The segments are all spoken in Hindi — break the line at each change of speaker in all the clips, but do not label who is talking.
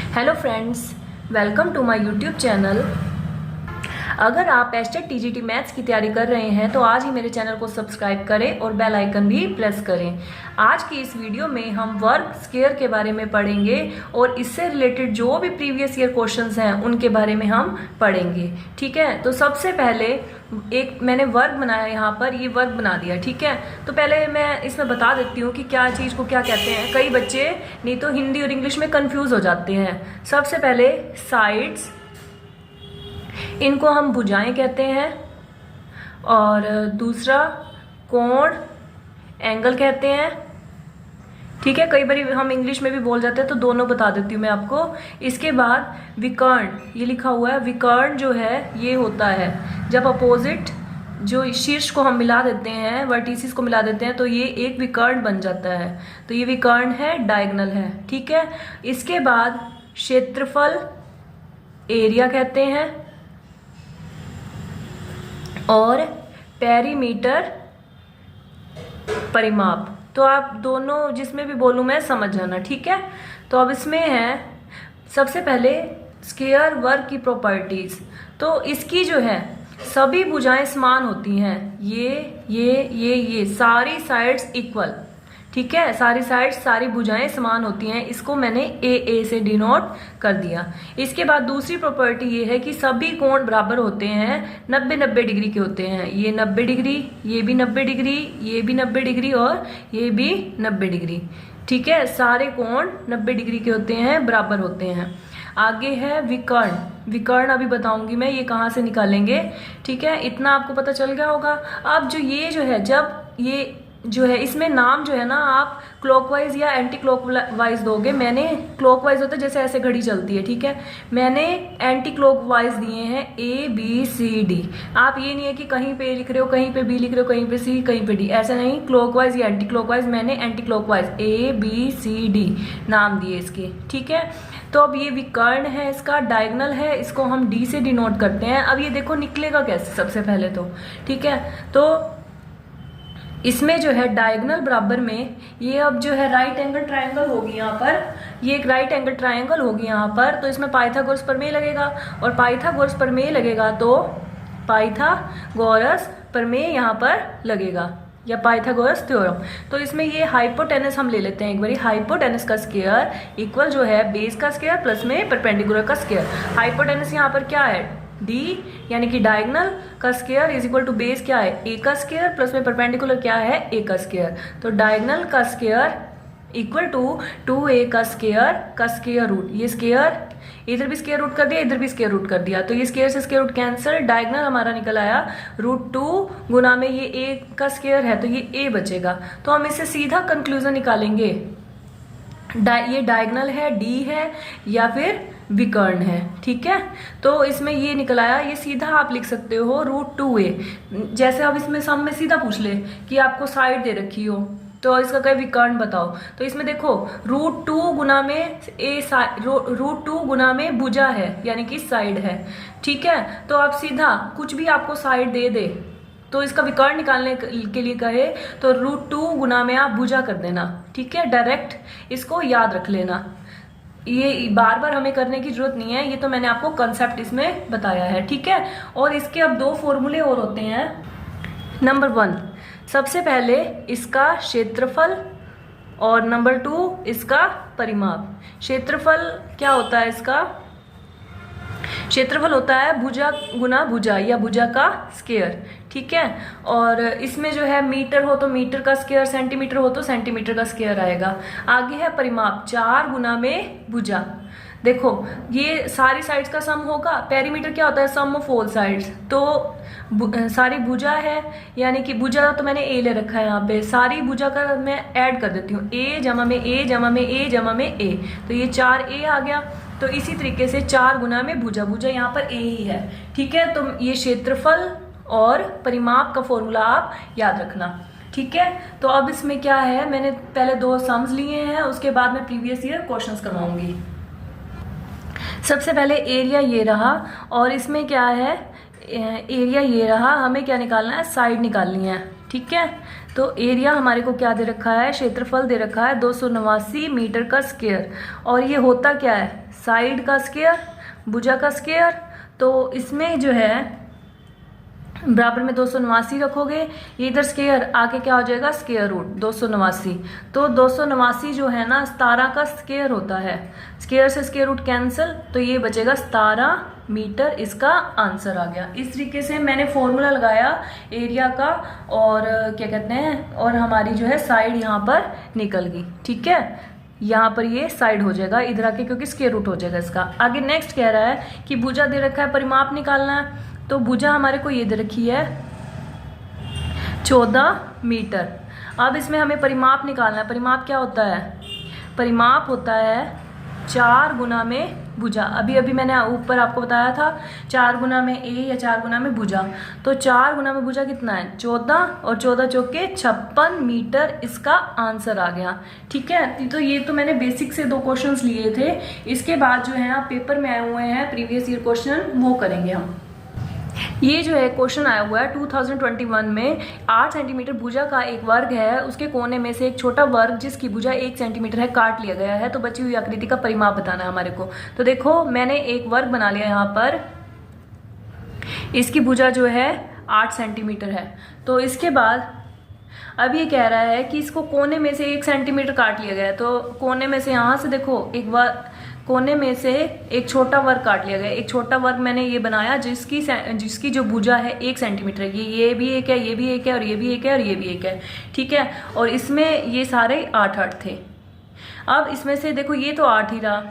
Hello friends, welcome to my YouTube channel. अगर आप एचटेट टीजीटी मैथ्स की तैयारी कर रहे हैं तो आज ही मेरे चैनल को सब्सक्राइब करें और बेल आइकन भी प्रेस करें। आज की इस वीडियो में हम वर्ग स्क्वायर के बारे में पढ़ेंगे और इससे रिलेटेड जो भी प्रीवियस ईयर क्वेश्चंस हैं उनके बारे में हम पढ़ेंगे। ठीक है, तो सबसे पहले एक मैंने वर्ग बनाया, यहाँ पर ये वर्ग बना दिया। ठीक है, तो पहले मैं इसमें बता देती हूँ कि क्या चीज़ को क्या कहते हैं। कई बच्चे नहीं तो हिंदी और इंग्लिश में कंफ्यूज हो जाते हैं। सबसे पहले साइड्स, इनको हम भुजाएं कहते हैं, और दूसरा कोण, एंगल कहते हैं। ठीक है, कई बार हम इंग्लिश में भी बोल जाते हैं तो दोनों बता देती हूँ मैं आपको। इसके बाद विकर्ण, ये लिखा हुआ है। विकर्ण जो है ये होता है जब अपोजिट जो शीर्ष को हम मिला देते हैं, वर्टिसेस को मिला देते हैं तो ये एक विकर्ण बन जाता है। तो ये विकर्ण है, डायगोनल है। ठीक है, इसके बाद क्षेत्रफल, एरिया कहते हैं, और पेरीमीटर, परिमाप। तो आप दोनों जिसमें भी बोलूं मैं समझ जाना। ठीक है, तो अब इसमें है सबसे पहले स्क्वायर वर्ग की प्रॉपर्टीज। तो इसकी जो है सभी भुजाएं समान होती हैं। ये सारी साइड्स इक्वल। ठीक है, सारी साइड्स, सारी भुजाएं समान होती हैं। इसको मैंने ए से डिनोट कर दिया। इसके बाद दूसरी प्रॉपर्टी ये है कि सभी कोण बराबर होते हैं, 90-90 डिग्री के होते हैं। ये 90 डिग्री, ये भी 90 डिग्री, ये भी 90 डिग्री और ये भी 90 डिग्री। ठीक है, सारे कोण 90 डिग्री के होते हैं, बराबर होते हैं। आगे है विकर्ण। विकर्ण अभी बताऊंगी मैं ये कहाँ से निकालेंगे। ठीक है, इतना आपको पता चल गया होगा। अब जो ये जो है, जब ये जो है इसमें नाम जो है ना आप क्लॉकवाइज या एंटी क्लॉकवाइज दोगे। मैंने क्लॉकवाइज होता है जैसे ऐसे घड़ी चलती है। ठीक है, मैंने एंटी क्लॉकवाइज दिए हैं ABCD। आप ये नहीं है कि कहीं पे लिख रहे हो, कहीं पे B लिख रहे हो, कहीं पे C, कहीं पे D, ऐसा नहीं। क्लॉकवाइज या एंटी क्लॉकवाइज, मैंने एंटी क्लॉकवाइज ABCD नाम दिए इसके। ठीक है, तो अब ये विकर्ण है, इसका डायगोनल है, इसको हम D से डिनोट करते हैं। अब ये देखो निकलेगा कैसे सबसे पहले तो। ठीक है, तो इसमें जो है डायगोनल बराबर में ये अब जो है राइट एंगल ट्रायंगल होगी यहाँ पर। ये एक राइट एंगल ट्रायंगल होगी यहाँ पर। तो इसमें पाइथागोरस प्रमेय लगेगा, और पाइथागोरस प्रमेय लगेगा तो पाइथागोरस प्रमेय यहाँ पर लगेगा, या पाइथागोरस थ्योरम। तो इसमें ये हाइपोटेनस हम ले लेते हैं एक बार। हाइपोटेनस का स्क्वायर इक्वल जो है बेस का स्क्वायर प्लस में परपेंडिकुलर का स्क्वायर। हाइपोटेनस यहाँ पर क्या है, D, यानी कि डायगोनल का square is equal to base क्या है, A का स्क्वायर प्लस में परपेंडिकुलर क्या है, A का स्क्वायर। तो डायगोनल का स्क्वायर इक्वल टू 2A का स्क्वायर रूट। ये स्क्वायर इधर भी स्क्वायर रूट कर दिया, इधर भी स्क्वायर रूट कर दिया, तो ये स्क्वायर से स्क्वायर रूट कैंसिल। डायगोनल हमारा निकल आया √2 गुना में ये A का स्क्वायर है तो ये A बचेगा। तो हम इससे सीधा कंक्लूजन निकालेंगे, ये डायगोनल है, D है या फिर विकर्ण है। ठीक है, तो इसमें ये निकल आया। ये सीधा आप लिख सकते हो √2A। जैसे अब इसमें सम में सीधा पूछ ले कि आपको साइड दे रखी हो तो इसका क्या विकर्ण बताओ, तो इसमें देखो √2 गुना में √2 गुना में भुजा है, यानी कि साइड है। ठीक है, तो आप सीधा कुछ भी आपको साइड दे दे तो इसका विकर्ण निकालने के लिए कहे तो √2 गुना में आप भुजा कर देना। ठीक है, डायरेक्ट इसको याद रख लेना, ये बार बार हमें करने की जरूरत नहीं है। ये तो मैंने आपको कंसेप्ट इसमें बताया है। ठीक है, और इसके अब 2 फॉर्मूले और होते हैं। नंबर 1, सबसे पहले इसका क्षेत्रफल, और नंबर 2 इसका परिमाप। क्षेत्रफल क्या होता है, इसका क्षेत्रफल होता है भुजा गुना भुजा या भुजा का स्क्वायर। ठीक है, और इसमें जो है मीटर हो तो मीटर का स्क्वायर, सेंटीमीटर हो तो सेंटीमीटर का स्क्वायर आएगा। आगे है परिमाप, 4 गुना में भुजा। देखो ये सारी साइड्स का सम होगा। पेरीमीटर क्या होता है, सम ऑफ ऑल साइड्स। तो सारी भुजा है, यानी कि भुजा तो मैंने A ले रखा है यहाँ पे। सारी भुजा का मैं ऐड कर देती हूँ, A जमा में A जमा में A जमा में A, तो ये 4A आ गया। तो इसी तरीके से 4 गुना में भुजा, भुजा यहाँ पर A ही है। ठीक है, तो ये क्षेत्रफल और परिमाप का फॉर्मूला आप याद रखना। ठीक है, तो अब इसमें क्या है, मैंने पहले 2 सम्स लिए हैं, उसके बाद मैं प्रीवियस ईयर क्वेश्चंस करवाऊंगी। सबसे पहले एरिया ये रहा, और इसमें क्या है, एरिया ये रहा। हमें क्या निकालना है, साइड निकालनी है। ठीक है, तो एरिया हमारे को क्या दे रखा है, क्षेत्रफल दे रखा है 289 मीटर का स्क्वायर। और ये होता क्या है, साइड का स्क्वायर, भुजा का स्क्वायर। तो इसमें जो है बराबर में 289 रखोगे, ये इधर स्क्वायर आके क्या हो जाएगा स्क्वायर रूट 289। तो 289 जो है ना 17 का स्क्वायर होता है, स्क्वायर से स्क्वायर रूट कैंसिल, तो ये बचेगा 17 मीटर, इसका आंसर आ गया। इस तरीके से मैंने फॉर्मूला लगाया एरिया का, और क्या कहते हैं, और हमारी जो है साइड यहाँ पर निकल गई। ठीक है, यहाँ पर ये साइड हो जाएगा इधर आके, क्योंकि स्क्वायर रूट हो जाएगा इसका। आगे नेक्स्ट कह रहा है कि भुजा दे रखा है, परिमाप निकालना है। तो भुजा हमारे को ये दे रखी है 14 मीटर। अब इसमें हमें परिमाप निकालना है। परिमाप क्या होता है? परिमाप होता है 4 गुना में भुजा। अभी मैंने ऊपर आपको बताया था 4 गुना में ए या 4 गुना में भुजा। तो 4 गुना में भुजा कितना है 14, और 14 चौके 56 मीटर, इसका आंसर आ गया। ठीक है, तो ये तो मैंने बेसिक से 2 क्वेश्चंस लिए थे। इसके बाद जो है आप पेपर में आए हुए हैं प्रीवियस ईयर क्वेश्चन, वो करेंगे हम। ये जो है क्वेश्चन आया हुआ है 2021 में, 8 सेंटीमीटर भुजा का एक वर्ग है, उसके कोने में से एक छोटा वर्ग जिसकी भुजा 1 सेंटीमीटर है काट लिया गया है, तो बची हुई आकृति का परिमाप बताना है हमारे को। तो देखो मैंने एक वर्ग बना लिया यहाँ पर, इसकी भुजा जो है 8 सेंटीमीटर है। तो इसके बाद अब ये कह रहा है कि इसको कोने में से 1 सेंटीमीटर काट लिया गया है। तो कोने में से यहाँ से देखो एक बार कोने में से एक छोटा वर्ग काट लिया गया। एक छोटा वर्ग मैंने ये बनाया जिसकी जो भुजा है 1 सेंटीमीटर है। ये भी एक है, ये भी एक है, और ये भी एक है, और ये भी एक है। ठीक है, और इसमें ये सारे 8-8 थे। अब इसमें से देखो ये तो 8 ही रहा,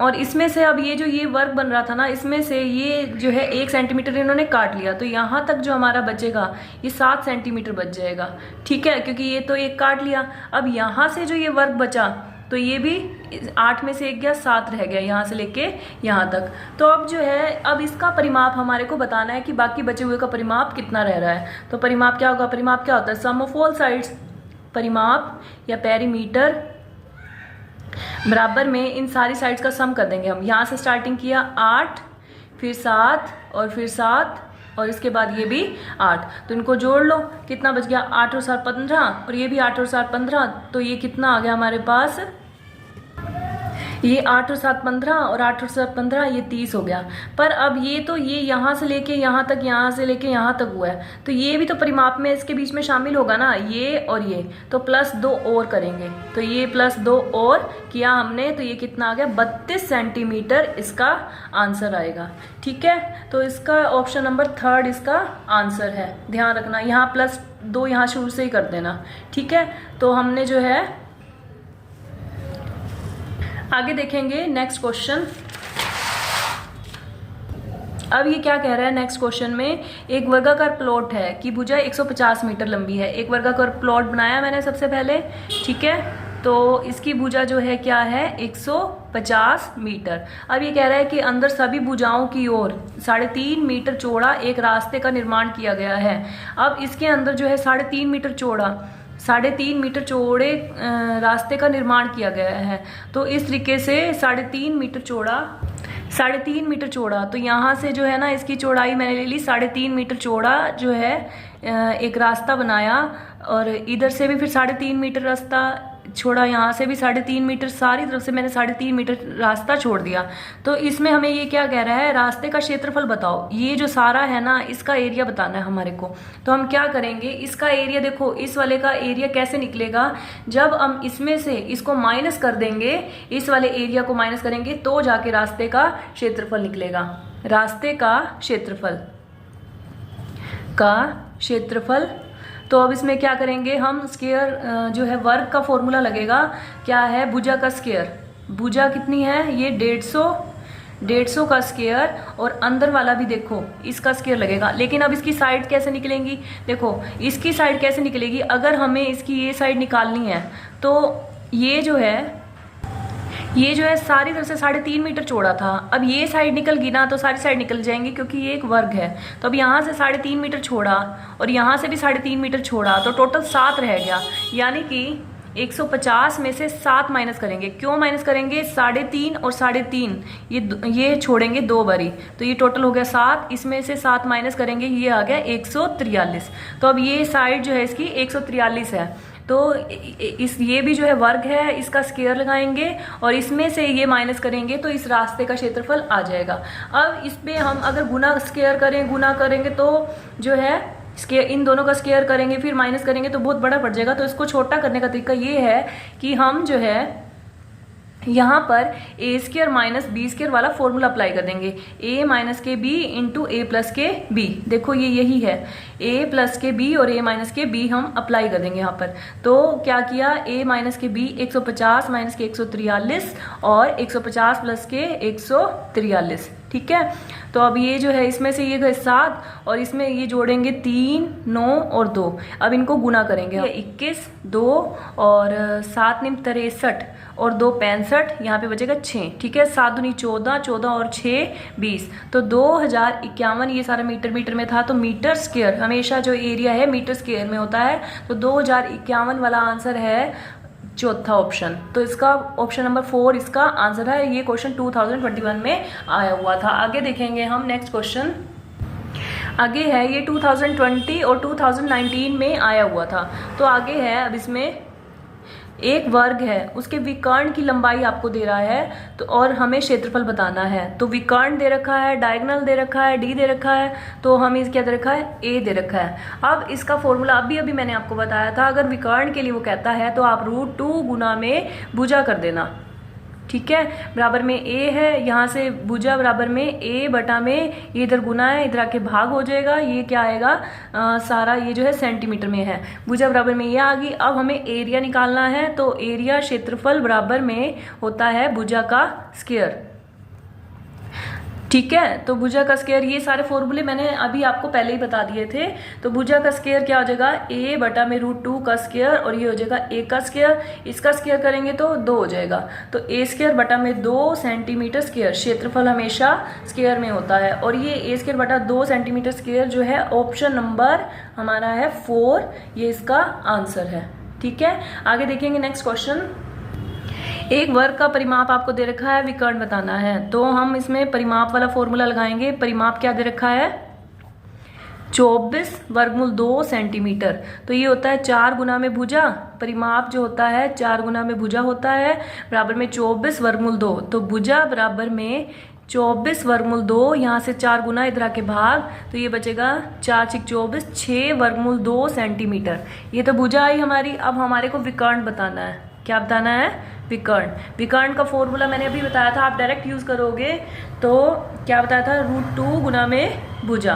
और इसमें से अब ये जो ये वर्ग बन रहा था ना, इसमें से ये जो है 1 सेंटीमीटर इन्होंने काट लिया, तो यहाँ तक जो हमारा बचेगा ये 7 सेंटीमीटर बच जाएगा। ठीक है, क्योंकि ये तो 1 काट लिया। अब यहाँ से जो ये वर्ग बचा, तो ये भी 8 में से 1 गया, 7 रह गया यहाँ से लेके यहाँ तक। तो अब जो है अब इसका परिमाप हमारे को बताना है कि बाकी बचे हुए का परिमाप कितना रह रहा है। तो परिमाप क्या होगा? परिमाप क्या होता है? सम ऑफ ऑल साइड्स। परिमाप या पेरीमीटर बराबर में इन सारी साइड्स का सम कर देंगे हम। यहाँ से स्टार्टिंग किया 8, फिर 7, और फिर 7, और इसके बाद ये भी 8। तो इनको जोड़ लो, कितना बच गया? 8 और 7 15, और ये भी 8 और 7 15। तो ये कितना आ गया हमारे पास? ये 8 और 7 15, और 8 और 7 15, ये 30 हो गया। पर अब ये तो ये यहाँ से लेके यहाँ तक, यहाँ से लेके यहाँ तक हुआ है, तो ये भी तो परिमाप में इसके बीच में शामिल होगा ना, ये और ये। तो +2 और करेंगे, तो ये +2 और किया हमने, तो ये कितना आ गया? 32 सेंटीमीटर इसका आंसर आएगा। ठीक है, तो इसका ऑप्शन नंबर 3 इसका आंसर है। ध्यान रखना, यहाँ +2 यहाँ शुरू से ही कर देना। ठीक है, तो हमने जो है आगे देखेंगे नेक्स्ट क्वेश्चन। अब ये क्या कह रहा है नेक्स्ट क्वेश्चन में, एक वर्गाकार प्लॉट है कि भुजा 150 मीटर लंबी है। एक वर्गाकार प्लॉट बनाया मैंने सबसे पहले। ठीक है, तो इसकी भुजा जो है क्या है? 150 मीटर। अब ये कह रहा है कि अंदर सभी भुजाओं की ओर 3.5 मीटर चौड़ा एक रास्ते का निर्माण किया गया है। अब इसके अंदर जो है 3.5 मीटर चौड़ा 3.5 मीटर चौड़े रास्ते का निर्माण किया गया है। तो इस तरीके से 3.5 मीटर चौड़ा, तो यहाँ से जो है ना इसकी चौड़ाई मैंने ले ली 3.5 मीटर चौड़ा जो है एक रास्ता बनाया, और इधर से भी फिर 3.5 मीटर रास्ता छोड़ा, यहाँ से भी 3.5 मीटर, सारी तरफ से मैंने 3.5 मीटर रास्ता छोड़ दिया। तो इसमें हमें ये क्या कह रहा है? रास्ते का क्षेत्रफल बताओ। ये जो सारा है ना, इसका एरिया बताना है हमारे को। तो हम क्या करेंगे, इसका एरिया देखो, इस वाले का एरिया कैसे निकलेगा? जब हम इसमें से इसको माइनस कर देंगे, इस वाले एरिया को माइनस करेंगे, तो जाके रास्ते का क्षेत्रफल निकलेगा। रास्ते का क्षेत्रफल। तो अब इसमें क्या करेंगे हम? स्क्वायर जो है वर्ग का फॉर्मूला लगेगा। क्या है? भुजा का स्क्वायर। भुजा कितनी है? ये 150 का स्क्वायर, और अंदर वाला भी देखो इसका स्क्वायर लगेगा। लेकिन अब इसकी साइड कैसे निकलेंगी? देखो इसकी साइड कैसे निकलेगी? अगर हमें इसकी ये साइड निकालनी है, तो ये जो है सारी तरफ से 3.5 मीटर चौड़ा था। अब ये साइड निकल गई ना, तो सारी साइड निकल जाएंगी, क्योंकि ये एक वर्ग है। तो अब यहाँ से 3.5 मीटर छोड़ा, और यहाँ से भी 3.5 मीटर छोड़ा, तो टोटल 7 रह गया। यानी कि 150 में से 7 माइनस करेंगे। क्यों माइनस करेंगे? 3.5 और 3.5 ये छोड़ेंगे 2 बारी, तो ये टोटल हो गया 7। इसमें से 7 माइनस करेंगे, ये आ गया 143। तो अब ये साइड जो है इसकी 143 है। तो इस ये भी जो है वर्ग है, इसका स्क्वायर लगाएंगे और इसमें से ये माइनस करेंगे तो इस रास्ते का क्षेत्रफल आ जाएगा। अब इस पे हम अगर गुना स्क्वायर करें, गुना करेंगे तो जो है स्क्वायर, इन दोनों का स्क्वायर करेंगे फिर माइनस करेंगे तो बहुत बड़ा पड़ जाएगा। तो इसको छोटा करने का तरीका ये है कि हम जो है यहाँ पर ए स्क्वायर माइनस बी स्क्वायर वाला फॉर्मूला अप्लाई कर देंगे। ए माइनस के बी इंटू ए प्लस के बी, देखो ये यही है, ए प्लस के बी और ए माइनस के बी हम अप्लाई कर देंगे यहाँ पर। तो क्या किया, ए माइनस के बी 150 माइनस के 143 और 150 प्लस के 143, ठीक है। तो अब ये जो है इसमें से ये गए 7 और इसमें ये जोड़ेंगे 3, 9 और 2। अब इनको गुना करेंगे, 21, 2 और 7 निम 63 और 2 65, यहाँ पे बचेगा 6, ठीक है। 7 दूनी 14, 14 और 6 20, तो 2051। ये सारा मीटर मीटर में था, तो मीटर स्क्वायर हमेशा जो एरिया है मीटर स्क्वायर में होता है। तो 2051 वाला आंसर है चौथा ऑप्शन। तो इसका ऑप्शन नंबर 4 इसका आंसर है। ये क्वेश्चन 2021 में आया हुआ था। आगे देखेंगे हम नेक्स्ट क्वेश्चन। आगे है ये 2020 और 2019 में आया हुआ था। तो आगे है, अब इसमें एक वर्ग है, उसके विकर्ण की लंबाई आपको दे रहा है तो और हमें क्षेत्रफल बताना है। तो विकर्ण दे रखा है, डायगोनल दे रखा है, डी दे रखा है, तो हमें क्या दे रखा है, ए दे रखा है। अब इसका फॉर्मूला अभी मैंने आपको बताया था, अगर विकर्ण के लिए वो कहता है तो आप √2 गुना में भुजा कर देना, ठीक है। बराबर में ए है, यहाँ से भुजा बराबर में ए बटा में ये इधर गुना है, इधर आके भाग हो जाएगा। ये क्या आएगा, सारा ये जो है सेंटीमीटर में है, भुजा बराबर में ये आ गई। अब हमें एरिया निकालना है, तो एरिया क्षेत्रफल बराबर में होता है भुजा का स्क्वायर, ठीक है। तो भुजा का स्क्वायर, ये सारे फॉर्मूले मैंने अभी आपको पहले ही बता दिए थे। तो भुजा का स्क्वायर क्या हो जाएगा, ए बटा में √2 का स्क्वायर और ये हो जाएगा ए का स्क्वायर। इसका स्क्वायर करेंगे तो 2 हो जाएगा। तो ए स्क्वायर बटा में 2 सेंटीमीटर स्क्वायर, क्षेत्रफल हमेशा स्क्वायर में होता है। और ये ए स्क्वायर बटा 2 सेंटीमीटर स्क्वायर जो है ऑप्शन नंबर हमारा है 4, ये इसका आंसर है, ठीक है। आगे देखेंगे नेक्स्ट क्वेश्चन। एक वर्ग का परिमाप आपको दे रखा है, विकर्ण बताना है। तो हम इसमें परिमाप वाला फॉर्मूला लगाएंगे। परिमाप क्या दे रखा है, 24 वर्गमूल 2 सेंटीमीटर। तो ये होता है 4 गुना में भुजा, परिमाप जो होता है 4 गुना में भुजा होता है, बराबर में 24 वर्गमूल 2। तो भुजा बराबर में 24 वर्गमूल 2, यहाँ से 4 गुना इधर आके भाग, तो ये बचेगा 4 × 24, 6 वर्गमूल 2 सेंटीमीटर। ये तो भुजा आई हमारी। अब हमारे को विकर्ण बताना है। क्या बताना है, विकर्ण। विकर्ण का फॉर्मूला मैंने अभी बताया था, आप डायरेक्ट यूज करोगे तो क्या बताया था, √2 गुना में भुजा।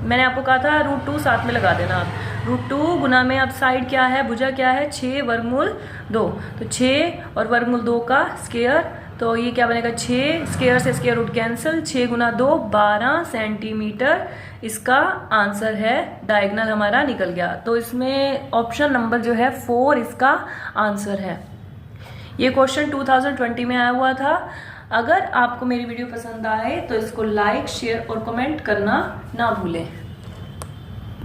मैंने आपको कहा था √2 साथ में लगा देना आप। √2 गुना में, अब साइड क्या है, भुजा क्या है, 6 वर्गमूल 2। तो 6 और वर्गमूल 2 का स्क्वायर, तो ये क्या बनेगा, 6 स्क्वायर से स्क्वायर रूट कैंसिल, 6 गुना 2 12 सेंटीमीटर इसका आंसर है। डायगोनल हमारा निकल गया। तो इसमें ऑप्शन नंबर जो है 4 इसका आंसर है। ये क्वेश्चन 2020 में आया हुआ था। अगर आपको मेरी वीडियो पसंद आए तो इसको लाइक, शेयर और कमेंट करना ना भूलें।